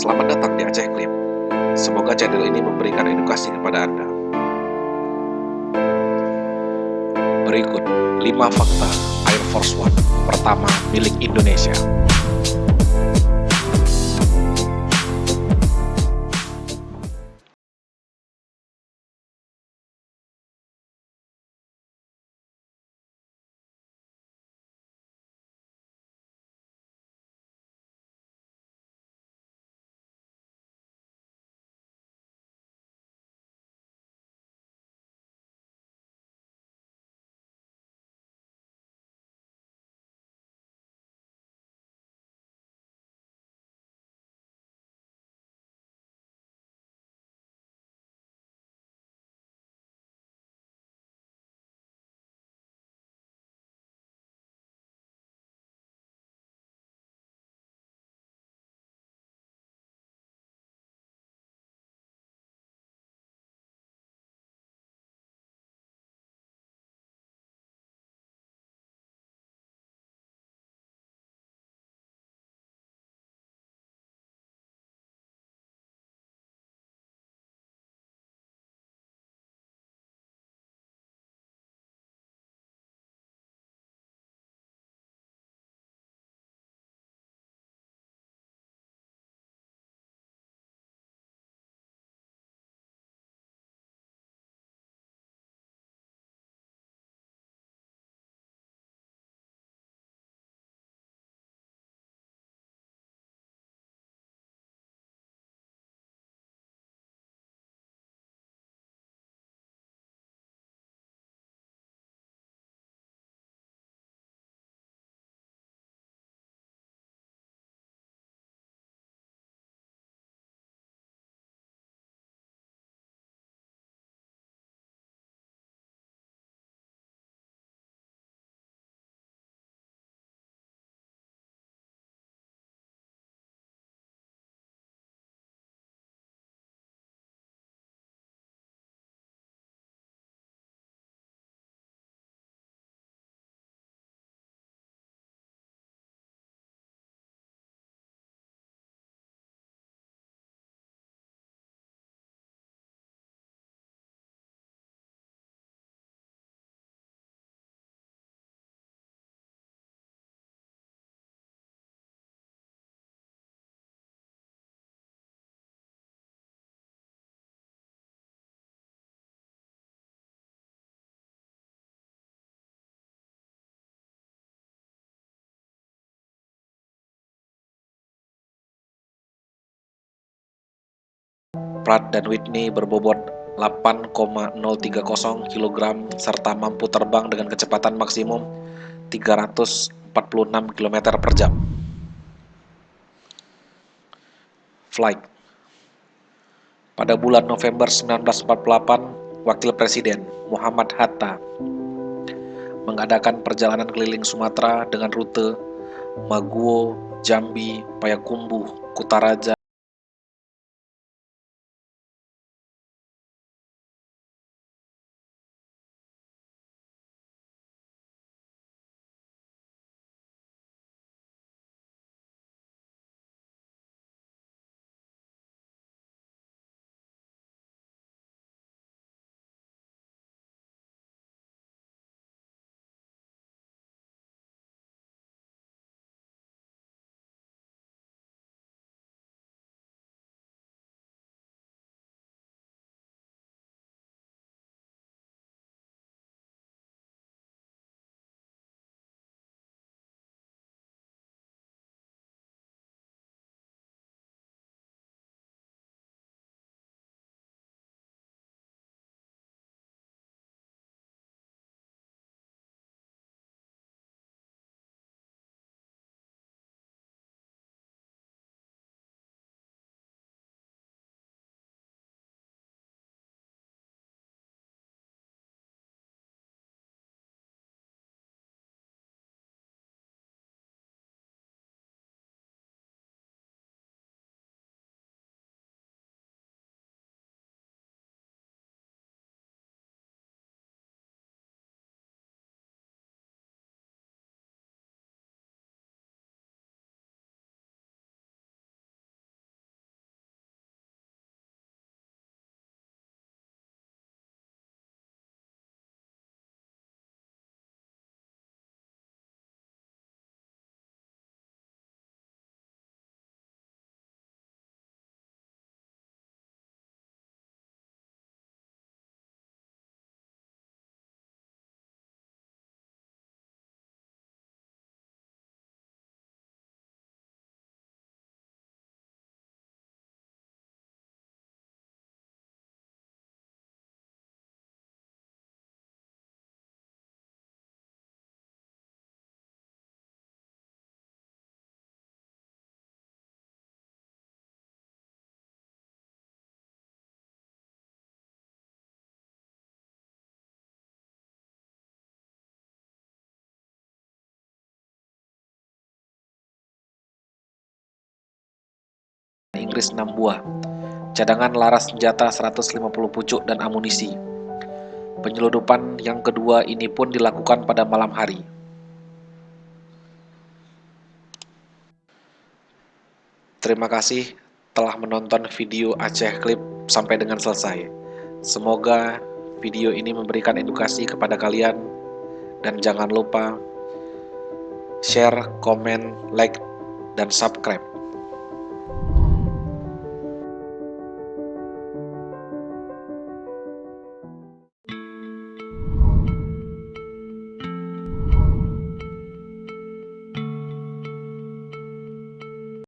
Selamat datang di Aceh Clip. Semoga channel ini memberikan edukasi kepada Anda. Berikut 5 fakta Air Force One pertama milik Indonesia. Pratt dan Whitney berbobot 8,030 kg serta mampu terbang dengan kecepatan maksimum 346 km per jam. Flight. Pada bulan November 1948, Wakil Presiden Muhammad Hatta mengadakan perjalanan keliling Sumatera dengan rute Maguwo, Jambi, Payakumbuh, Kutaraja, Inggris 6 buah, cadangan laras senjata 150 pucuk dan amunisi. Penyeludupan yang kedua ini pun dilakukan pada malam hari. Terima kasih telah menonton video Aceh Clip sampai dengan selesai. Semoga video ini memberikan edukasi kepada kalian, dan jangan lupa share, komen, like, dan subscribe.